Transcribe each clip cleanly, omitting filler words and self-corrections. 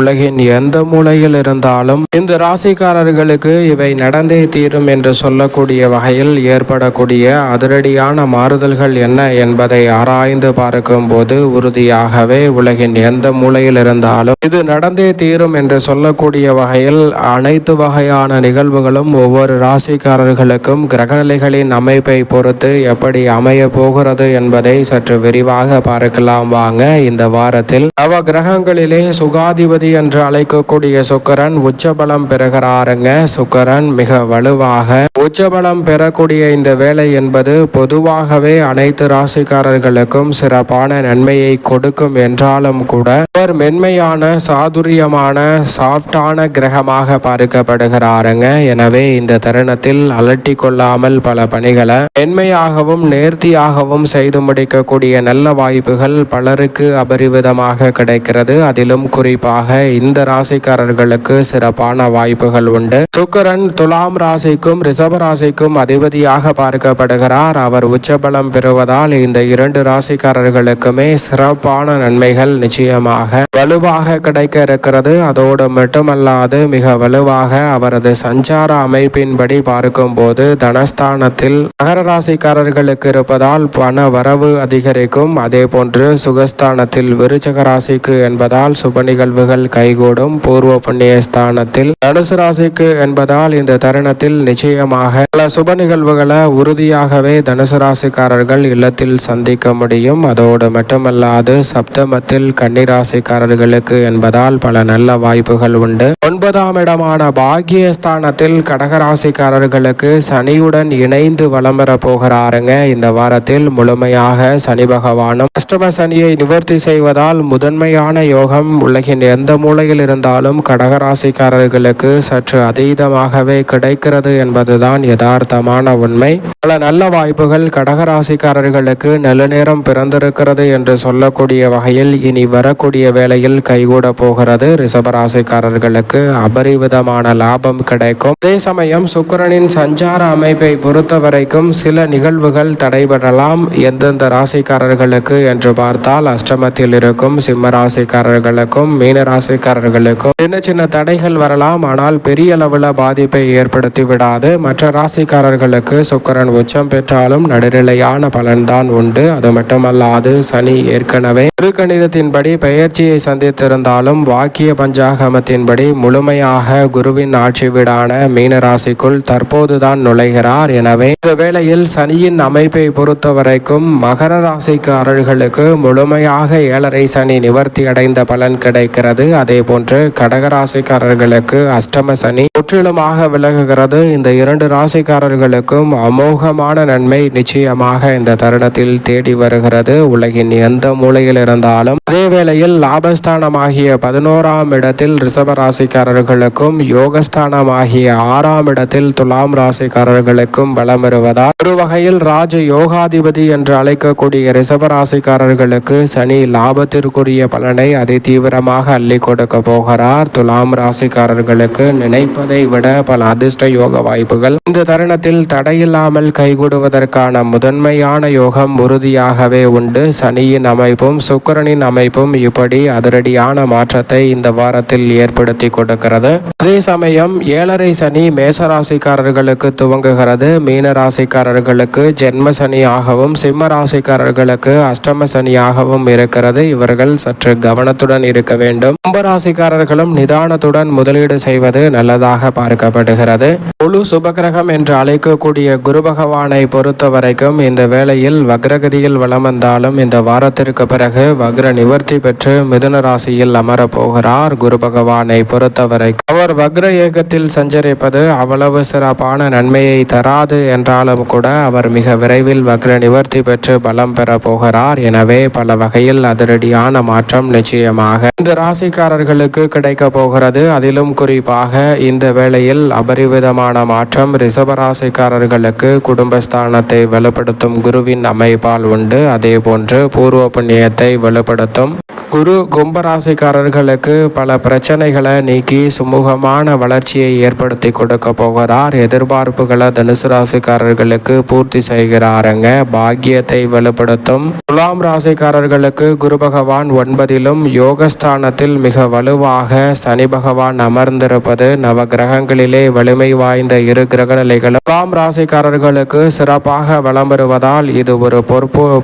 உலகின் எந்த மூலையில் இருந்தாலும் இந்த ராசிக்காரர்களுக்கு இவை நடந்தே தீரும் என்று சொல்லக்கூடிய வகையில் ஏற்படக்கூடிய அதிரடியான மாறுதல்கள் என்ன என்பதை ஆராய்ந்து பார்க்கும் போது உறுதியாகவே உலகின் எந்த மூலையில் இருந்தாலும் இது நடந்தே தீரும் என்று சொல்லக்கூடிய வகையில் அனைத்து வகையான நிகழ்வுகளும் ஒவ்வொரு ராசிக்காரர்களுக்கும் கிரகநிலைகளின் அமைப்பை பொறுத்து எப்படி அமைய போகிறது என்பதை சற்று விரிவாக பார்க்கலாம் வாங்க. இந்த வாரத்தில் நவ கிரகங்களிலே சுகாதிபதி என்று அழைக்கக்கூடிய சுக்கிரன் உச்சபலம் பெறுகிறாருங்க. சுக்கிரன் மிக வலுவாக உச்சபலம் பெறக்கூடிய இந்த வேலை என்பது பொதுவாகவே அனைத்து ராசிக்காரர்களுக்கும் சிறப்பான நன்மையை கொடுக்கும் என்றாலும் கூட அவர் மென்மையான சாதுரியமான சாஃப்டான கிரகமாக பார்க்கப்படுகிறாருங்க. எனவே இந்த தருணத்தில் அலட்டி கொள்ளாமல் பல பணிகளை மென்மையாகவும் நேர்த்தியாகவும் செய்து முடிக்கக்கூடிய நல்ல வாய்ப்புகள் பலருக்கு அபரிவிதமாக கிடைக்கிறது. அதிலும் குறிப்பாக இந்த ராசிக்காரர்களுக்கு சிறப்பான வாய்ப்புகள் உண்டு. சுக்கிரன் துலாம் ராசிக்கும் ரிஷப ராசிக்கும் அதிபதியாக பார்க்கப்படுகிறார். அவர் உச்சபலம் பெறுவதால் இந்த இரண்டு ராசிக்காரர்களுக்குமே சிறப்பான நன்மைகள் நிச்சயமாக வலுவாக கிடைக்க இருக்கிறது. அதோடு மட்டுமல்லாது மிக வலுவாக அவரது சஞ்சார அமைப்பின்படி பார்க்கும் போது தனஸ்தானத்தில் மகர ராசிக்காரர்களுக்கு இருப்பதால் பண வரவு அதிகரிக்கும். அதே போன்று சுகஸ்தானத்தில் விருச்சக ராசிக்கு என்பதால் சுப நிகழ்வுகள் கைகூடும். பூர்வ புண்ணிய ஸ்தானத்தில் தனுசு ராசிக்கு என்பதால் இந்த தருணத்தில் நிச்சயமாக பல சுப நிகழ்வுகளை உறுதியாகவே தனுசு ராசிக்காரர்கள் இல்லத்தில் சந்திக்க முடியும். அதோடு மட்டுமல்லாது சப்தமத்தில் கன்னிராசிக்காரர்களுக்கு என்பதால் பல நல்ல வாய்ப்புகள் உண்டு. 9ஆம் இடமான பாக்கியஸ்தானத்தில் கடகராசிக்காரர்களுக்கு சனியுடன் இணைந்து வலம் பெற போகிறாருங்க. இந்த வாரத்தில் முழுமையாக சனி பகவானும் அஷ்டம சனியை நிவர்த்தி செய்வதால் முதன்மையான யோகம் உலகின் எந்த மூலையில் இருந்தாலும் கடகராசிக்காரர்களுக்கு சற்று அதீதமாகவே கிடைக்கிறது என்பதுதான் யதார்த்தமான உண்மை. பல நல்ல வாய்ப்புகள் கடகராசிக்காரர்களுக்கு நல்ல நேரம் பிறந்திருக்கிறது என்று சொல்லக்கூடிய வகையில் இனி வரக்கூடிய வேளையில் கைகூட போகிறது. ரிஷபராசிக்காரர்களுக்கு அபரிவிதமான லாபம் கிடைக்கும். அதே சமயம் சுக்கிரனின் சஞ்சார அமைப்பை பொறுத்த வரைக்கும் சில நிகழ்வுகள் தடைபடலாம். எந்தெந்த ராசிக்காரர்களுக்கு என்று பார்த்தால் அஷ்டமத்தில் இருக்கும் சிம்ம ராசிக்காரர்களுக்கும் மீன ராசிக்காரர்களுக்கும் சின்ன சின்ன தடைகள் வரலாம். ஆனால் பெரிய அளவில் பாதிப்பை ஏற்படுத்தி விடாது. மற்ற ராசிக்காரர்களுக்கு சுக்கிரன் உச்சம் பெற்றாலும் நடுநிலையான பலன்தான் உண்டு. அது மட்டுமல்லாது சனி ஏற்கனவே திருக்கணிதத்தின்படி பெயர்ச்சியை சந்தித்திருந்தாலும் வாக்கிய பஞ்சாகமத்தின்படி முழுமையாக குருவின் ஆட்சி வீடான மீன ராசிக்குள் தற்போதுதான் நுழைகிறார். எனவே இந்த வேளையில் சனியின் அமைப்பை பொறுத்த வரைக்கும் மகர ராசிக்காரர்களுக்கு முழுமையாக 7.5 சனி நிவர்த்தி அடைந்த பலன் கிடைக்கிறது. அதே போன்று கடகராசிக்காரர்களுக்கு அஷ்டம சனி முற்றிலுமாக விலகுகிறது. இந்த இரண்டு ராசிக்காரர்களுக்கும் அமோகமான நன்மை நிச்சயமாக இந்த தருணத்தில் தேடி வருகிறது. உலகின் எந்த மூலையில் இருந்தாலும் அதே வேளையில் லாபஸ்தானமாகிய 11ஆம் இடத்தில் ரிஷப ராசிக்காரர்களுக்கும் யோகஸ்தானமாகிய 6ஆம் இடத்தில் துலாம் ராசிக்காரர்களுக்கும் பலம் வருவதால் ஒரு வகையில் ராஜ யோகாதிபதி என்று அழைக்கக்கூடிய ரிஷப ராசிக்காரர்களுக்கு சனி லாபத்திற்குரிய பலனை அதி தீவிரமாக அள்ளி கொடுக்க போகிறார். துலாம் ராசிக்காரர்களுக்கு நினைப்பதை விட பல அதிர்ஷ்ட யோக வாய்ப்புகள் இந்த தருணத்தில் தடையில்லாமல் கைகூடுவதற்கான முதன்மையான யோகம் உறுதியாகவே உண்டு. சனியின் அமைப்பும் சுக்கிரனின் அமைப்பும் இப்படி அதிரடியான மாற்றத்தை இந்த வாரத்தில் ஏற்படுத்தி கொடுக்கிறது. அதே சமயம் 7.5 சனி மேசராசிக்காரர்களுக்கு துவங்குகிறது. மீன ராசிக்காரர்களுக்கு ஜென்ம சனியாகவும் சிம்ம ராசிக்காரர்களுக்கு அஷ்டம சனியாகவும் இருக்கிறது. இவர்கள் சற்று கவனத்துடன் இருக்க வேண்டும். கும்பராசிக்காரர்களும் நிதானத்துடன் முதலீடு செய்வது நல்லதாக பார்க்கப்படுகிறது. முழு சுபகிரகம் என்று அழைக்கக்கூடிய குரு பகவானை பொறுத்த வரைக்கும் இந்த வேளையில் வக்ரகதியில் வலம் வந்தாலும் இந்த வாரத்திற்கு பிறகு வக்ர நிவர்த்தி பெற்று மிதுன ராசியில் அமர போகிறார். குரு பகவானை பொறுத்தவரை அவர் வக்ர ஏகத்தில் சஞ்சரிப்பது அவ்வளவு சிறப்பான நன்மையை தராது என்றாலும் கூட அவர் மிக விரைவில் வக்ர நிவர்த்தி பெற்று பலம் பெற போகிறார். எனவே பல வகையில் அதிரடியான மாற்றம் நிச்சயமாக இந்த ராசிக்காரர்களுக்கு கிடைக்க போகிறது. அதிலும் குறிப்பாக இந்த வேளையில் அபரிவிதமான மாற்றம் ரிஷபராசிக்காரர்களுக்கு குடும்பஸ்தானத்தை வலுப்படுத்தும் குருவின் அமைப்பால் உண்டு. அதே போன்று பூர்வ புண்ணியத்தை வலுப்படுத்தும் குரு கும்பராசிக்காரர்களுக்கு பல பிரச்சனைகளை நீக்கி சுமூகமான வளர்ச்சியை ஏற்படுத்தி கொடுக்க போகிறார். எதிர்பார்ப்புகளை தனுசு ராசிக்காரர்களுக்கு பூர்த்தி செய்கிறாருங்க. பாக்கியத்தை வலுப்படுத்தும். துலாம் ராசிக்காரர்களுக்கு குரு பகவான் 9லும் யோகஸ்தானத்தில் மிக வலுவாக சனி பகவான் அமர்ந்திருப்பது நவ கிரகங்களிலே வலிமை வாய்ந்த இரு கிரக நிலைகளும் துலாம் ராசிக்காரர்களுக்கு சிறப்பாக வலம் வருவதால் இது ஒரு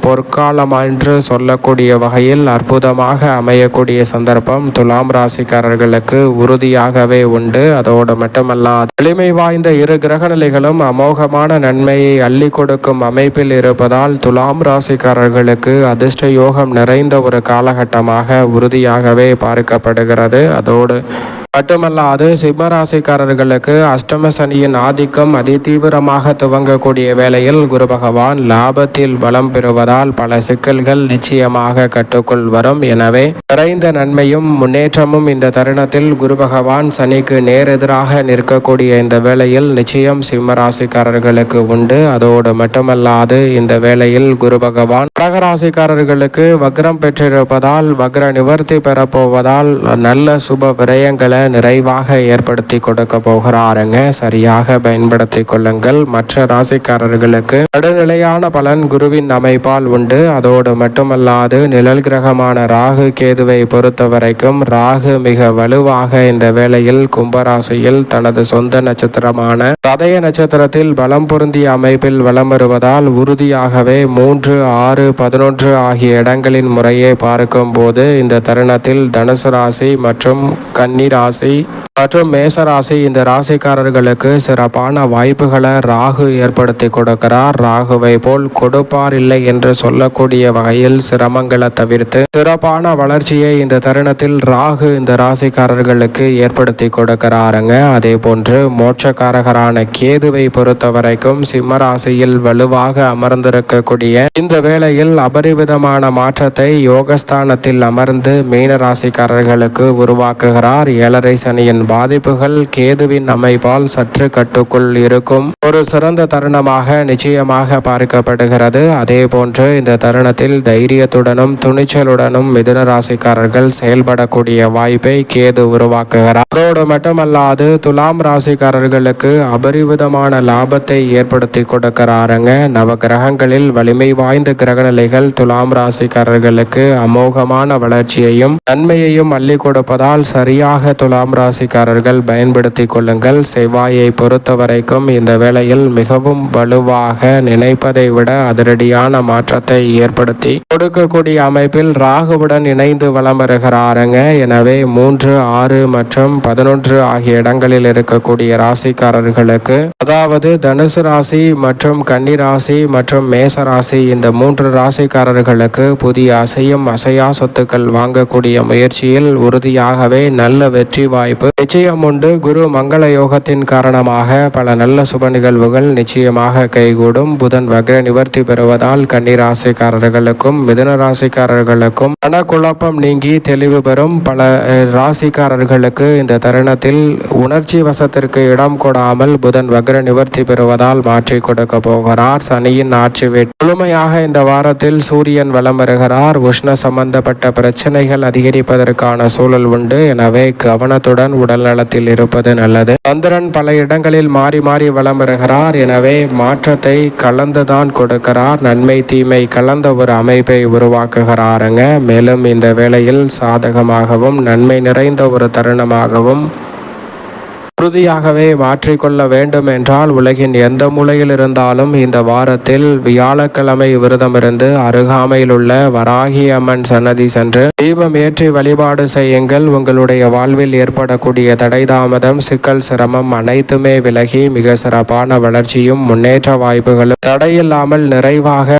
பொற்காலம் என்று சொல்லக்கூடிய வகையில் அற்புதமாக அமையக்கூடிய சந்தர்ப்பம் துலாம் ராசிக்காரர்களுக்கு உறுதியாகவே உண்டு. அதோடு மட்டுமல்லாது வலிமை வாய்ந்த இரு கிரக நிலைகளும் அமோகமான நன்மையை அள்ளி கொடுக்கும் அமைப்பில் இருப்பதால் துலாம் ராசிக்காரர்களுக்கு அதிர்ஷ்ட யோகம் நிறைந்த ஒரு காலகட்டமாக உறுதியாகவே பார்க்கப்படுகிறது. அதோடு மட்டுமல்லாது சிம்மராசிக்காரர்களுக்கு அஷ்டம சனியின் ஆதிக்கம் அதிதீவிரமாக துவங்கக்கூடிய வேளையில் குரு பகவான் லாபத்தில் பலம் பெறுவதால் பல சிக்கல்கள் நிச்சயமாக கட்டுக்குள் வரும். எனவே நிறைந்த நன்மையும் முன்னேற்றமும் இந்த தருணத்தில் குரு பகவான் சனிக்கு நேரெதிராக நிற்கக்கூடிய இந்த வேளையில் நிச்சயம் சிம்மராசிக்காரர்களுக்கு உண்டு. அதோடு மட்டுமல்லாது இந்த வேளையில் குரு பகவான் கடகராசிக்காரர்களுக்கு வக்ரம் பெற்றிருப்பதால் வக்ர நிவர்த்தி பெறப்போவதால் நல்ல சுப விரயங்களை நிறைவாக ஏற்படுத்தி கொடுக்க போகிறாருங்க. சரியாக பயன்படுத்தி கொள்ளுங்கள். மற்ற ராசிக்காரர்களுக்கு நடுநிலையான பலன் குருவின் அமைப்பால் உண்டு. அதோடு மட்டுமல்லாது நிழல் கிரகமான ராகு கேதுவை பொறுத்த வரைக்கும் ராகு மிக வலுவாக இந்த வேளையில் கும்பராசியில் தனது சொந்த நட்சத்திரமான சதய நட்சத்திரத்தில் பலம் பொருந்திய அமைப்பில் வலம் வருவதால் உறுதியாகவே 3, 6, 11 ஆகிய இடங்களின் முறையை பார்க்கும் போது இந்த தருணத்தில் தனுசு ராசி மற்றும் கன்னி ராசி மற்றும் மேசராசி இந்த ராசிக்காரர்களுக்கு சிறப்பான வாய்ப்புகளை ராகு ஏற்படுத்தி கொடுக்கிறார். ராகுவை போல் கொடுப்பார் இல்லை என்று சொல்லக்கூடிய வகையில் சிரமங்களை தவிர்த்து சிறப்பான வளர்ச்சியை இந்த தருணத்தில் ராகு இந்த ராசிக்காரர்களுக்கு ஏற்படுத்தி கொடுக்கிறாருங்க. அதே போன்று மோட்சக்காரகரான கேதுவை பொறுத்த வரைக்கும் சிம்ம ராசியில் வலுவாக அமர்ந்திருக்கக்கூடிய இந்த வேளையில் அபரிவிதமான மாற்றத்தை யோகஸ்தானத்தில் அமர்ந்து மீன ராசிக்காரர்களுக்கு உருவாக்குகிறார். 7 சனியின் பாதிப்புகள் கேதுவின் அமைப்பால் சற்று கட்டுக்குள் இருக்கும் ஒரு சிறந்த தருணமாக நிச்சயமாக பார்க்கப்படுகிறது. அதே போன்று இந்த தருணத்தில் தைரியத்துடனும் துணிச்சலுடனும் மிதுன ராசிக்காரர்கள் செயல்படக்கூடிய வாய்ப்பை கேது உருவாக்குகிறார். அதோடு மட்டுமல்லாது துலாம் ராசிக்காரர்களுக்கு அபரிவிதமான லாபத்தை ஏற்படுத்தி கொடுக்கிறாருங்க. நவ கிரகங்களில் வலிமை வாய்ந்த கிரகநிலைகள் துலாம் ராசிக்காரர்களுக்கு அமோகமான வளர்ச்சியையும் நன்மையையும் அள்ளி கொடுப்பதால் சரியாக துலாம் ராசிக்காரர்கள் பயன்படுத்தி கொள்ளுங்கள். செவ்வாயை பொறுத்த வரைக்கும் இந்த வேளையில் மிகவும் வலுவாக நினைப்பதை விட அதிரடியான மாற்றத்தை ஏற்படுத்தி கொடுக்கக்கூடிய அமைப்பில் ராகுவுடன் இணைந்து வலம் வருகிறாருங்க. எனவே 3, 6 மற்றும் 11 ஆகிய இடங்களில் இருக்கக்கூடிய ராசிக்காரர்களுக்கு அதாவது தனுசு ராசி மற்றும் கன்னி ராசி மற்றும் மேச ராசி இந்த 3 ராசிக்காரர்களுக்கு புதிய அசையும் அசையா சொத்துக்கள் வாங்கக்கூடிய முயற்சியில் உறுதியாகவே நல்ல வெற்றி வாய்ப்பு நிச்சயம் உண்டு. குரு மங்கள யோகத்தின் காரணமாக பல நல்ல சுப நிகழ்வுகள் நிச்சயமாக கைகூடும். புதன் வக்ர நிவர்த்தி பெறுவதால் கன்னி ராசிக்காரர்களுக்கும் மிதுன ராசிக்காரர்களுக்கும் மனக்குழப்பம் நீங்கி தெளிவு பெறும். பல ராசிக்காரர்களுக்கு இந்த தருணத்தில் உணர்ச்சி வசத்திற்கு இடம் கொடாமல் புதன் வக்ர நிவர்த்தி பெறுவதால் மாற்றி கொடுக்க போகிறார். சனியின் ஆட்சி வீட்டு முழுமையாக இந்த வாரத்தில் சூரியன் வலம் வருகிறார். உஷ்ண சம்பந்தப்பட்ட பிரச்சனைகள் அதிகரிப்பதற்கான சூழல் உண்டு. எனவே கவனத்துடன் உடல் நலத்தில் இருப்பது நல்லது. சந்திரன் பல இடங்களில் மாறி மாறி வலம் வருகிறார். எனவே மாற்றத்தை கலந்துதான் கொடுக்கிறார். நன்மை தீமை கலந்த ஒரு அமைப்பை உருவாக்குகிறாருங்க. மேலும் இந்த வேளையில் சாதகமாகவும் நன்மை நிறைந்த ஒரு தருணமாகவும் உறுதியாகவே மாற்றிக்கொள்ள வேண்டும் என்றால் உலகின் எந்த மூலையில் இருந்தாலும் இந்த வாரத்தில் வியாழக்கிழமை விரதமிருந்து அருகாமையில் உள்ள வராகி அம்மன் சன்னதி சென்று தீபம் ஏற்றி வழிபாடு செய்யுங்கள். உங்களுடைய வாழ்வில் ஏற்படக்கூடிய தடை தாமதம் சிக்கல் சிரமம் அனைத்துமே விலகி மிக சிறப்பான வளர்ச்சியும் முன்னேற்ற வாய்ப்புகளும் தடையில்லாமல் நிறைவாக